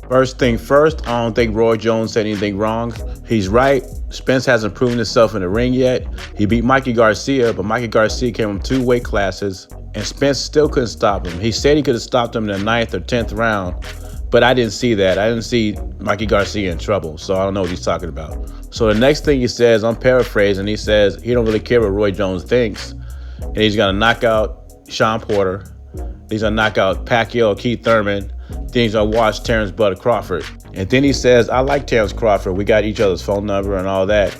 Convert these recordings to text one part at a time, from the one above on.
First thing first, I don't think Roy Jones said anything wrong. He's right. Spence hasn't proven himself in the ring yet. He beat Mikey Garcia, but Mikey Garcia came from 2 weight classes, and Spence still couldn't stop him. He said he could have stopped him in the 9th or 10th round, but I didn't see that. I didn't see Mikey Garcia in trouble, so I don't know what he's talking about. So the next thing he says, I'm paraphrasing, he says he don't really care what Roy Jones thinks, and he's going to knock out Shawn Porter. He's going to knock out Pacquiao, Keith Thurman. Then he's going to watch Terrence Crawford. And then he says, I like Terrence Crawford. We got each other's phone number and all that.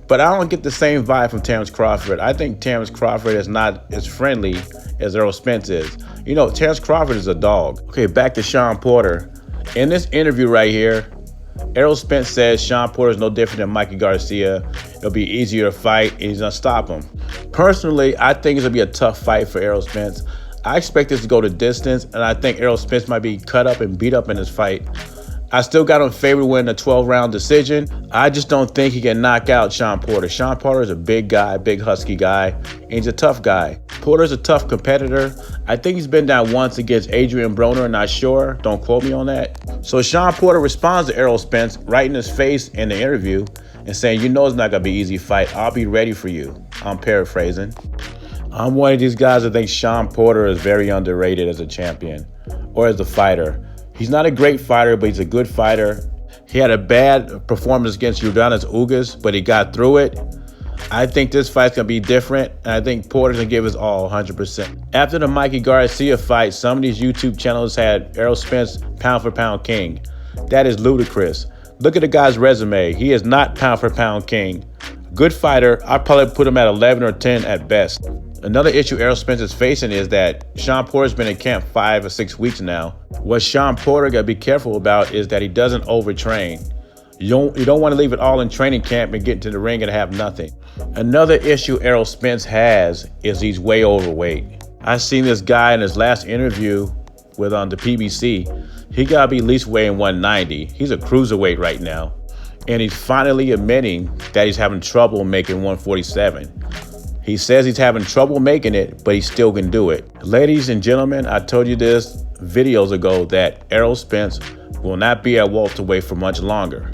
But I don't get the same vibe from Terrence Crawford. I think Terrence Crawford is not as friendly as Errol Spence is. You know, Terrence Crawford is a dog. Okay, back to Shawn Porter. In this interview right here, Errol Spence says Shawn Porter is no different than Mikey Garcia. It'll be easier to fight, and he's going to stop him. Personally, I think it's going to be a tough fight for Errol Spence. I expect this to go to distance, and I think Errol Spence might be cut up and beat up in this fight. I still got him favored to win a 12-round decision. I just don't think he can knock out Shawn Porter. Shawn Porter is a big guy, big husky guy, and he's a tough guy. Porter's a tough competitor. I think he's been down once against Adrian Broner, not sure. Don't quote me on that. So Shawn Porter responds to Errol Spence right in his face in the interview and saying, you know it's not going to be an easy fight. I'll be ready for you. I'm paraphrasing. I'm one of these guys that think Shawn Porter is very underrated as a champion or as a fighter. He's not a great fighter, but he's a good fighter. He had a bad performance against Yordenis Ugas, but he got through it. I think this fight's going to be different, and I think Porter's going to give his all 100%. After the Mikey Garcia fight, some of these YouTube channels had Errol Spence pound-for-pound king. That is ludicrous. Look at the guy's resume. He is not pound-for-pound king. Good fighter. I'd probably put him at 11 or 10 at best. Another issue Errol Spence is facing is that Shawn Porter's been in camp 5 or 6 weeks now. What Shawn Porter got to be careful about is that he doesn't overtrain. You don't want to leave it all in training camp and get into the ring and have nothing. Another issue Errol Spence has is he's way overweight. I seen this guy in his last interview with the PBC. He got to be at least weighing 190. He's a cruiserweight right now. And he's finally admitting that he's having trouble making 147. He says he's having trouble making it, but he still can do it. Ladies and gentlemen, I told you this videos ago that Errol Spence will not be at welterweight for much longer.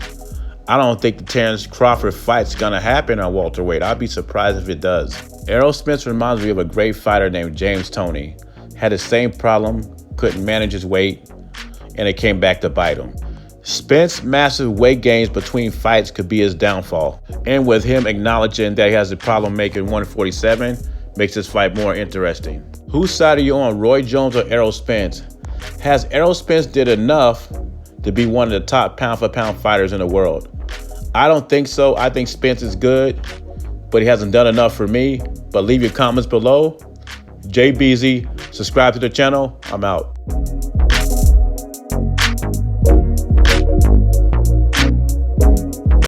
I don't think the Terrence Crawford fight's gonna happen at welterweight. I'd be surprised if it does. Errol Spence reminds me of a great fighter named James Toney. Had the same problem, couldn't manage his weight, and it came back to bite him. Spence's massive weight gains between fights could be his downfall. And with him acknowledging that he has a problem making 147, makes this fight more interesting. Whose side are you on, Roy Jones or Errol Spence? Has Errol Spence did enough to be one of the top pound-for-pound fighters in the world? I don't think so. I think Spence is good, but he hasn't done enough for me. But leave your comments below. JBZ, subscribe to the channel. I'm out.